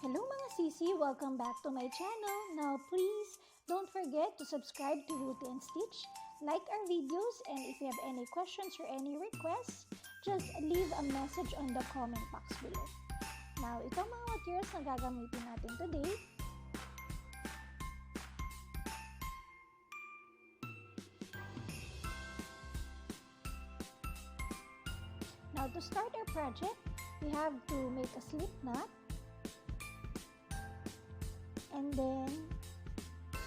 Hello mga sisi! Welcome back to my channel. Now please don't forget to subscribe to Ruti and Stitch, like our videos, and if you have any questions or any requests, just leave a message on the comment box below. Now, ito mga materials na gagamitin natin today. Now, to start our project, we have to make a slip knot. And then,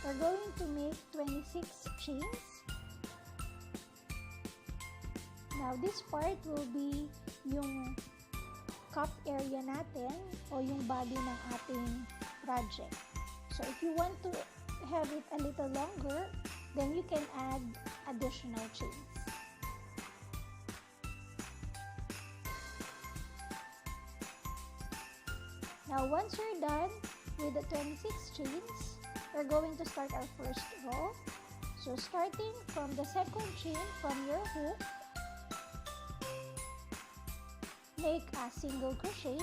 we're going to make 26 chains. Now, this part will be yung cup area natin o yung body ng ating project. So, if you want to have it a little longer, then you can add additional chains. Now, once you're done with the 26 chains, we're going to start our first row. So, starting from the second chain from your hook, make a single crochet,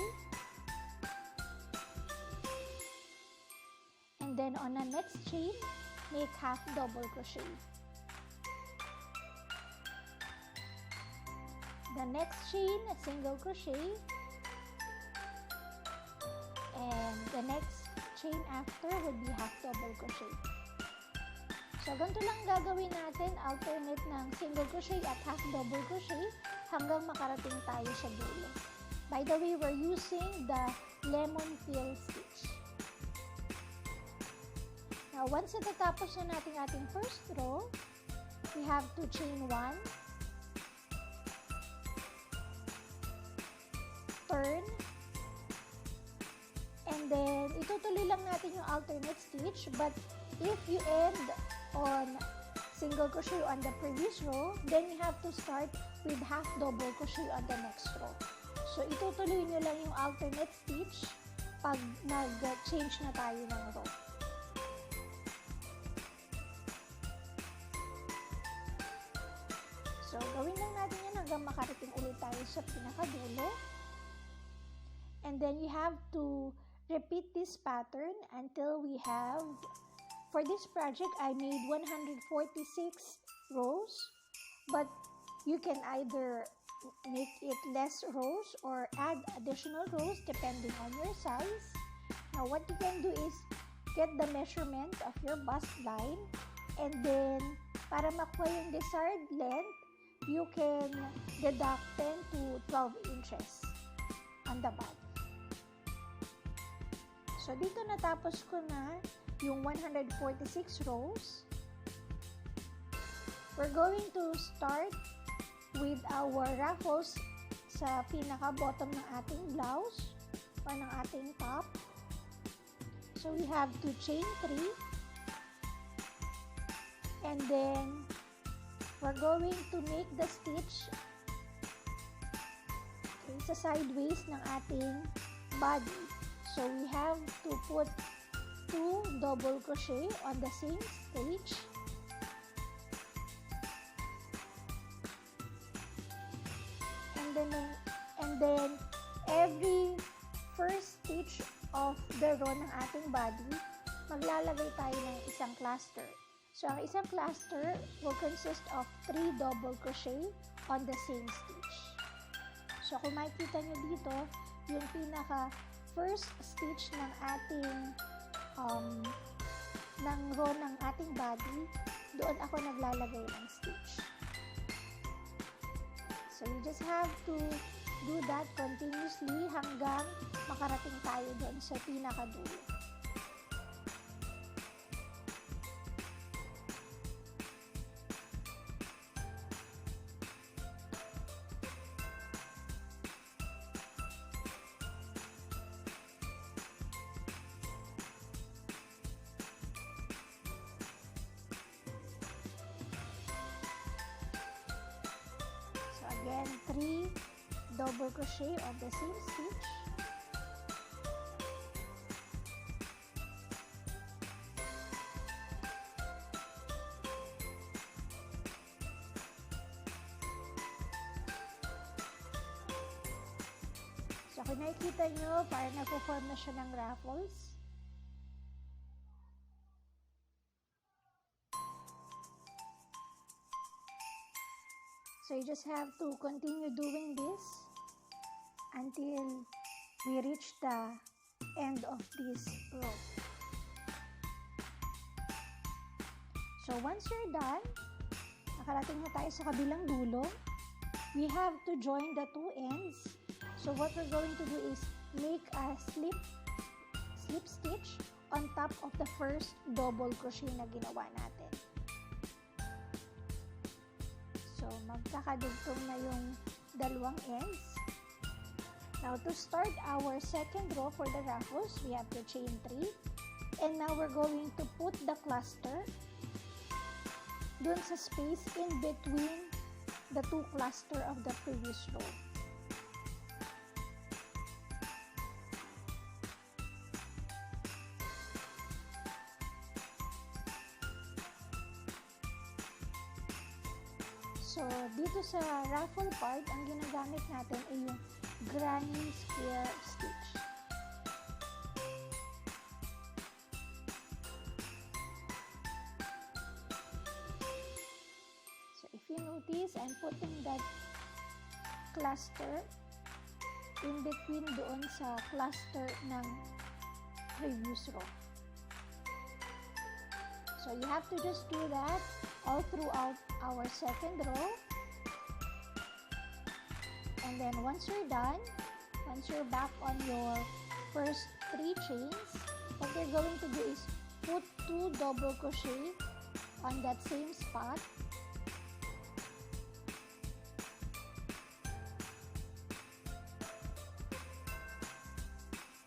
and then on the next chain, make half double crochet. The next chain, a single crochet, and the next chain after would be half double crochet. So, ganito lang gagawin natin, alternate ng single crochet at half double crochet hanggang makarating tayo sa dulo. By the way, we're using the lemon peel stitch. Now, once natatapos na natin ating first row, we have to chain 1, turn, and then, itutuloy lang natin yung alternate stitch, but if you end on single crochet on the previous row, then you have to start with half double crochet on the next row. So, itutuloy nyo lang yung alternate stitch pag nag-change na tayo ng row. So, gawin lang natin yan hanggang makarating ulit tayo sa pinakadulo. And then, you have to repeat this pattern until we have, for this project, I made 146 rows, but you can either make it less rows or add additional rows depending on your size. Now, what you can do is get the measurement of your bust line, and then, para makuha yung desired length, you can deduct 10 to 12 inches on the body. So, dito natapos ko na yung 146 rows. We're going to start with our ruffles sa pinaka-bottom ng ating blouse or ng ating top. So, we have to chain 3. And then, we're going to make the stitch sa sideways ng ating body. So, we have to put 2 double crochet on the same stitch. And then every first stitch of the row ng ating body, maglalagay tayo ng isang cluster. So, ang isang cluster will consist of 3 double crochet on the same stitch. So, kung makikita nyo dito, yung pinaka first stitch ng ating ng row ng ating body, doon ako naglalagay ng stitch. So, you just have to do that continuously hanggang makarating tayo doon sa pinakadulo. Again, 3 double crochet on the same stitch. So, kung nakikita nyo, parang nagpo-form na siya ng ruffles. So you just have to continue doing this until we reach the end of this row. So once you're done, nakarating na tayo sa kabilang dulo. We have to join the two ends. So what we're going to do is make a slip stitch on top of the first double crochet na ginawa natin. So magkakadugtong na yung dalawang ends. Now to start our second row for the ruffles, we have to chain 3. And now we're going to put the cluster dun sa space in between the two cluster of the previous row. So, dito sa ruffle part, ang ginagamit natin ay yung granny square stitch. So, if you notice, I'm putting that cluster in between doon sa cluster ng previous row. So, you have to just do that all throughout our second row. And then once you're done, once you're back on your first 3 chains, what you're going to do is put 2 double crochet on that same spot.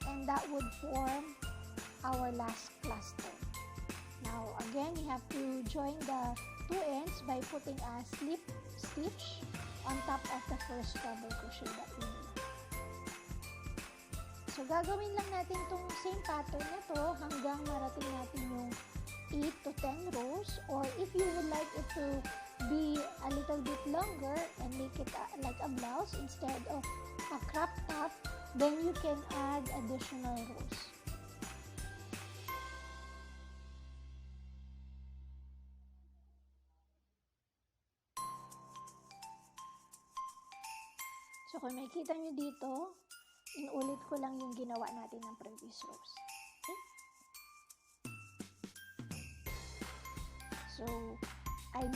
And that would form our last cluster. Now again, you have to join the 2 ends by putting a slip stitch on top of the first double crochet that we made. So gagawin lang natin itong same pattern na to hanggang marating natin yung 8 to 10 rows, or if you would like it to be a little bit longer and make it like a blouse instead of a crop top, then you can add additional rows. So, kung makikita nyo dito, inulit ko lang yung ginawa natin ng previous rows. Okay? So, I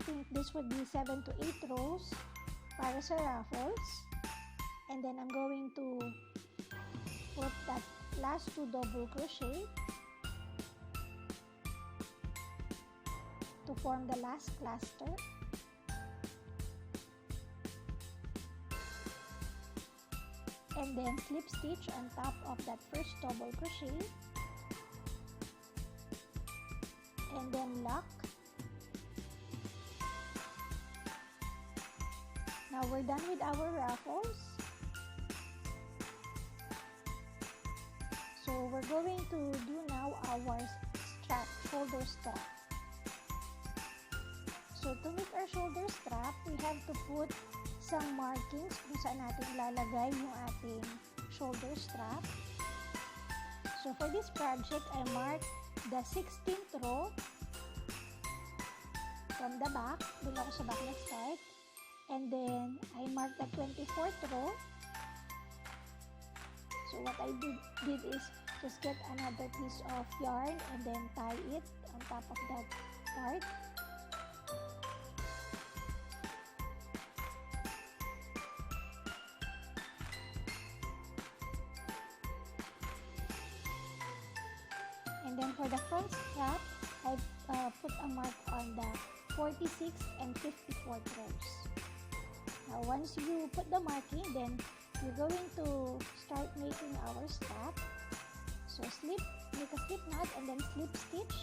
think this would be 7 to 8 rows para sa ruffles. And then, I'm going to put that last 2 double crochet to form the last cluster. And then slip stitch on top of that first double crochet, and then lock. Now we're done with our ruffles. So we're going to do now our strap, shoulder strap. So to make our shoulder strap, we have to put some markings kung saan natin ilalagay yung ating shoulder strap. So for this project, I marked the 16th row from the back. Doon ako sa back nag-start. And then, I marked the 24th row. So what I did is just get another piece of yarn and then tie it on top of that part. And then for the front strap, I put a mark on the 46th and 54th rows. Now once you put the marking, then you're going to start making our strap. So make a slip knot and then slip stitch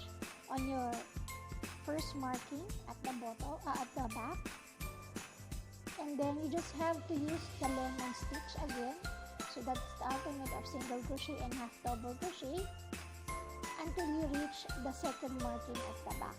on your first marking at the bottom, at the back. And then you just have to use the lemon stitch again. So that's the alternate of single crochet and half double crochet until you reach the second marking at the back.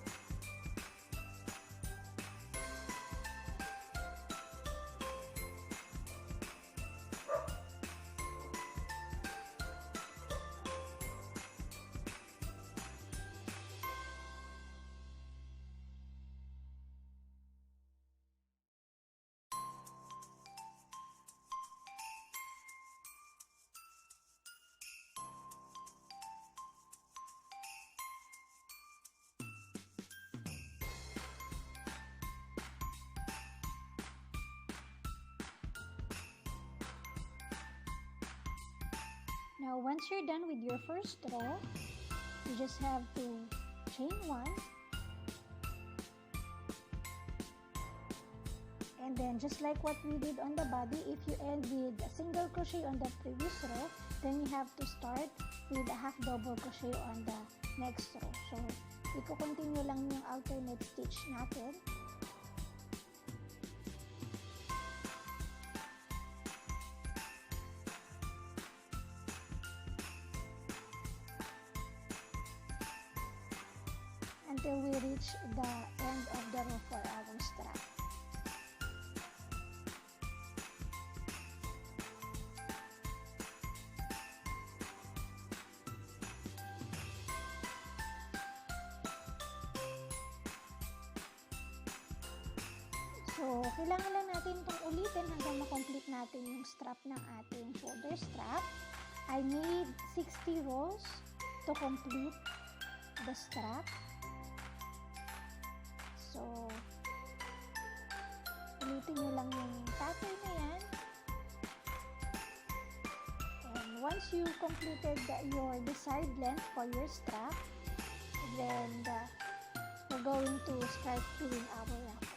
Now, once you're done with your first row, you just have to chain 1, and then just like what we did on the body, if you end with a single crochet on the previous row, then you have to start with a half double crochet on the next row. So, i-continue lang yung alternate stitch natin. Until we reach the end of the row for our strap. So, kailangan lang natin itong ulitin hanggang makomplete natin yung strap ng ating shoulder strap. I made 60 rows to complete the strap. So, ulitin nyo lang yung pattern na yan. And once you completed your desired length for your strap, then we're going to start doing our ruffles.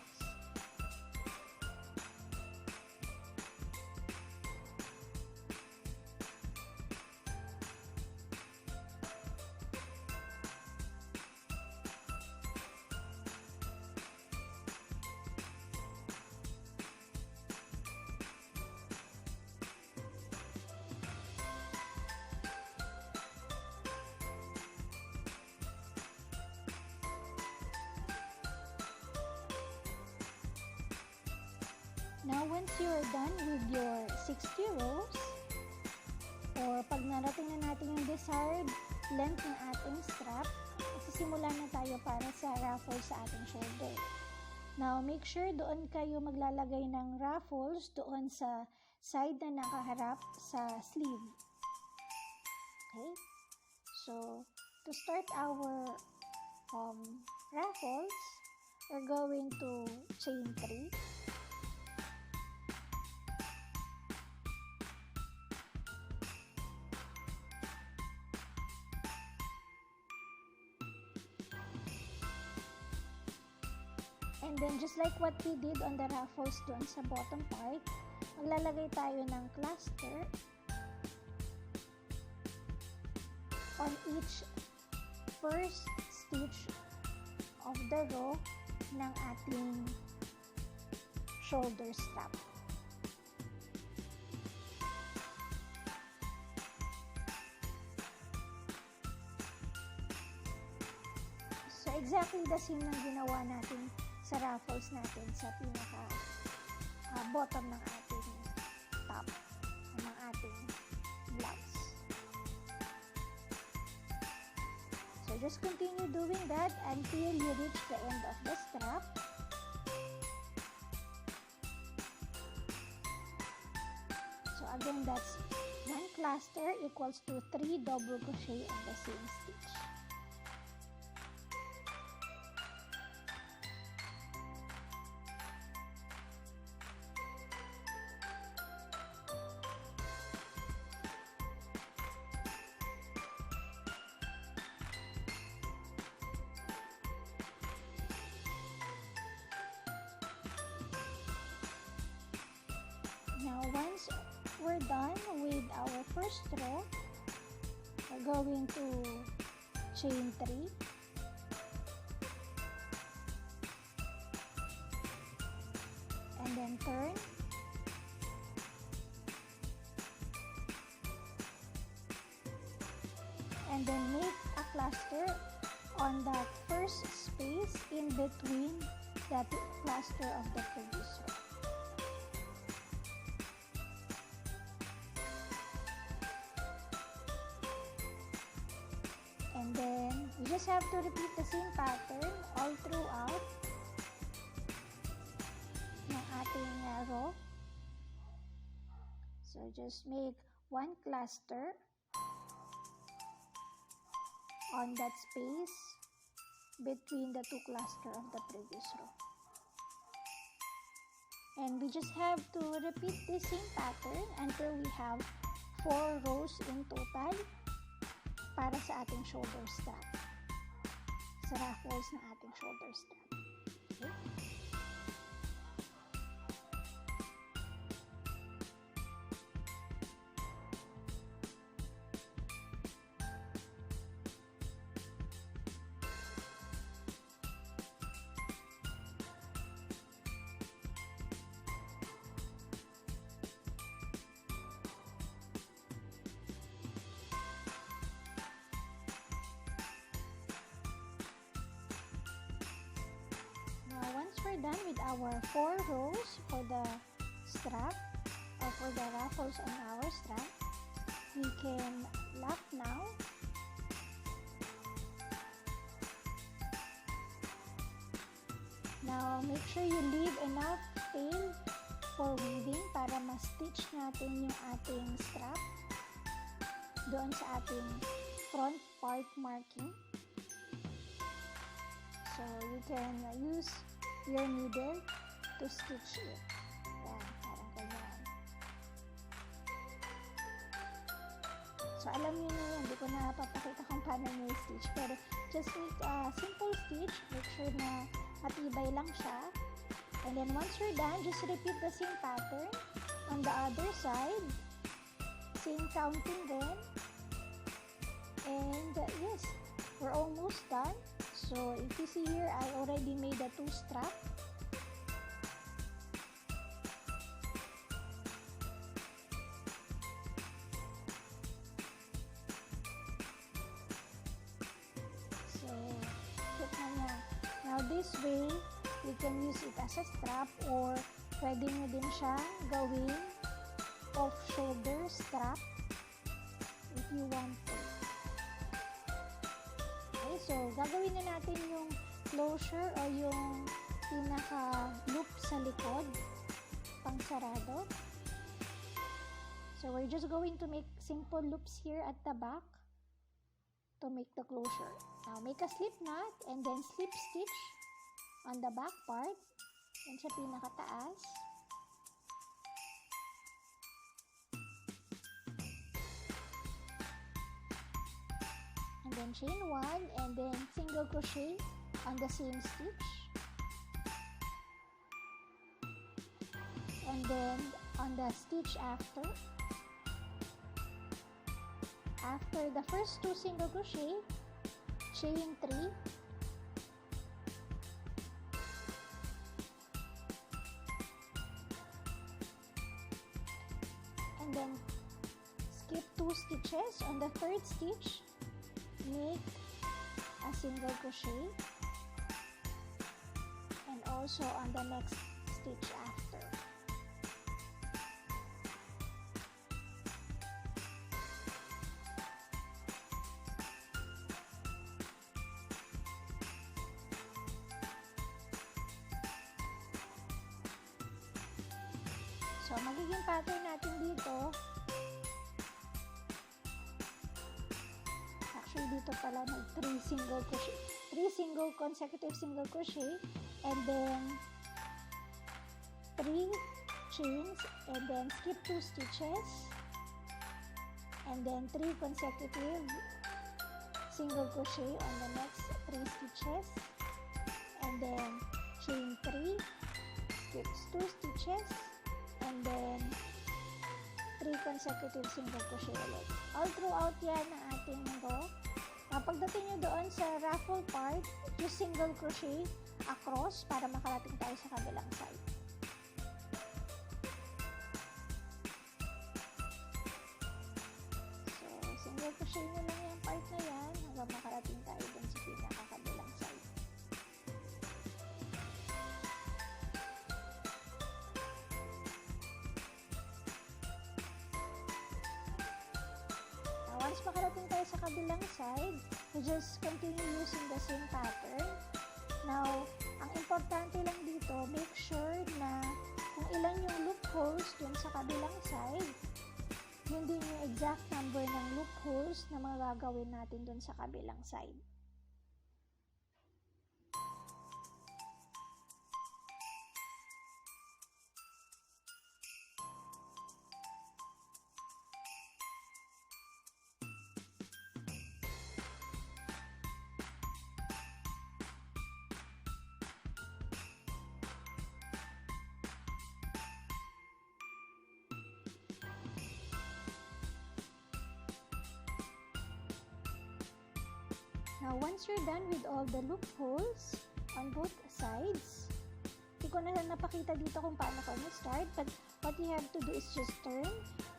Now, once you're done with your 60 rows, or pag narating na natin yung desired length ng ating strap, magsisimula na tayo para sa ruffles sa ating shoulder. Now, make sure doon kayo maglalagay ng ruffles doon sa side na nakaharap sa sleeve. Okay? So, to start our ruffles, we're going to chain 3. And then, just like what we did on the ruffles doon sa bottom part, maglalagay tayo ng cluster on each first stitch of the row ng ating shoulder strap. So, exactly the same ng ginawa natin sa ruffles natin sa pinaka bottom ng ating top ng ating blouse. So just continue doing that until you reach the end of the strap. So again, that's 1 cluster equals to 3 double crochet on the same stitch. Now, once we're done with our first row, we're going to chain 3. And then turn. And then make a cluster on that first space in between that cluster of the previous row. And then, you just have to repeat the same pattern all throughout ng ating row. So, just make 1 cluster on that space between the 2 clusters of the previous row. And we just have to repeat the same pattern until we have 4 rows in total para sa ating shoulder strap. Sa ruffles ng ating shoulder strap. Okay? Once we're done with our 4 rows for the strap or for the ruffles on our strap, we can lock now. Now, make sure you leave enough tail for weaving para ma-stitch natin yung ating strap doon sa ating front part marking. So, you can use your needle to stitch it. Yan, parang ganyan. So, alam niyo na yan. Hindi ko na papakita kung paano nyo i-stitch. Pero, just make a simple stitch. Make sure na matibay lang siya. And then, once you're done, just repeat the same pattern on the other side. Same counting then. And, yes, we're almost done. So, if you see here, I already made the 2 strap. So, cute na niya. Now, this way, you can use it as a strap or pwede nyo din siya gawing off-shoulder strap if you want to. So, gagawin na natin yung closure o yung pinaka-loop sa likod, pang sarado. So, we're just going to make simple loops here at the back to make the closure. Now, make a slip knot and then slip stitch on the back part, yan sa pinaka-taas. And then chain 1 and then single crochet on the same stitch, and then on the stitch after the first 2 single crochet, chain 3, and then skip 2 stitches. On the third stitch, make a single crochet, and also on the next stitch after. So, magiging pattern natin dito, actually dito pala may 3 single crochet, 3 single consecutive single crochet, and then 3 chains, and then skip 2 stitches, and then 3 consecutive single crochet on the next 3 stitches, and then chain 3, skip 2 stitches, and then 3 consecutive single crochet ulit. All throughout yan ang ating row. Pagdating nyo doon sa ruffle part, just single crochet across para makarating tayo sa kabilang side. So, single crochet nyo lang yung part na yan hanggang makarating tayo doon sa pinakakabilang side. Once makarating tayo sa kabilang side, we just continue using the same pattern. Now, ang importante lang dito, make sure na kung ilan yung loopholes dun sa kabilang side, yun din yung exact number ng loopholes na magagawin natin dun sa kabilang side. Now, once you're done with all the loopholes on both sides, hindi ko na napakita dito kung paano ko start, but what you have to do is just turn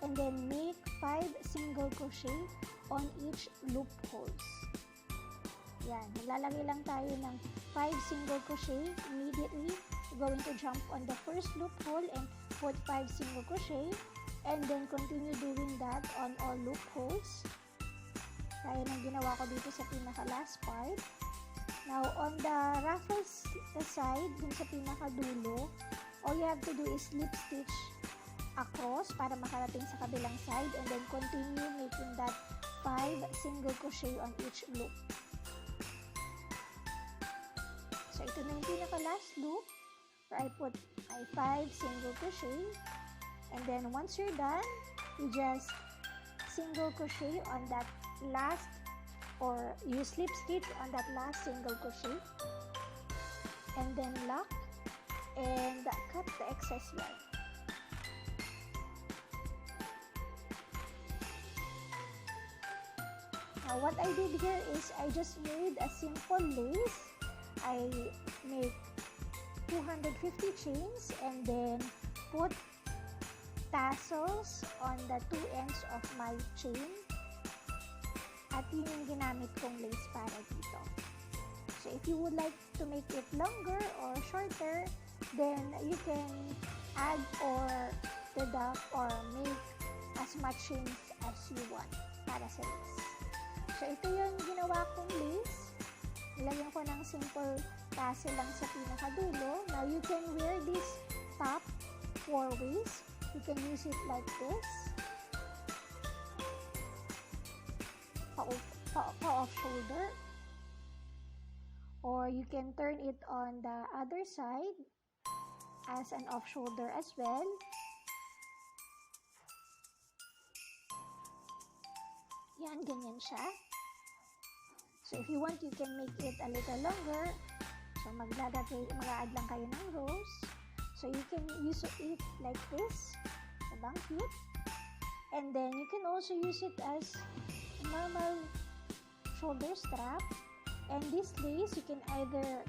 and then make 5 single crochet on each loopholes. Yan, maglalagay lang tayo ng 5 single crochet. Immediately, you're going to jump on the first loophole and put 5 single crochet, and then continue doing that on all loopholes. Kaya nang ginawa ko dito sa pinaka-last part. Now, on the ruffles side, dun sa pinaka-dulo, all you have to do is slip stitch across para makarating sa kabilang side, and then continue making that 5 single crochet on each loop. So, ito na yung pinaka-last loop where I put my 5 single crochet, and then once you're done, you just single crochet on that last, or you slip stitch on that last single crochet, and then lock and cut the excess yarn. Now what I did here is I just made a simple lace. I make 250 chains and then put tassels on the 2 ends of my chain. At yun yung ginamit kong lace para dito. So, if you would like to make it longer or shorter, then you can add or deduct or make as much chains as you want para sa lace. So, ito yung ginawa kong lace. Nilagyan ko ng simple tassel lang sa pinakadulo. Now, you can wear this top 4 ways. You can use it like this. Pa-off shoulder, or you can turn it on the other side as an off shoulder as well. Yan, ganyan siya. So if you want, you can make it a little longer. So mag-add lang kayo ng rows. So you can use it like this. Sabang cute. And then you can also use it as normal shoulder strap, and this lace you can either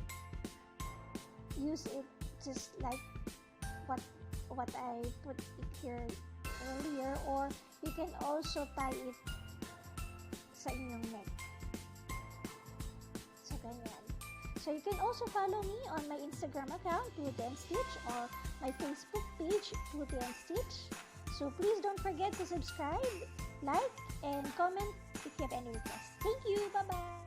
use it just like what I put it here earlier, or you can also tie it sa inyong neck. So ganyan. So you can also follow me on my Instagram account, Tuti and Stitch, or my Facebook page, Tuti and Stitch. So please don't forget to subscribe, like, and comment if you have any requests. Thank you. Bye-bye.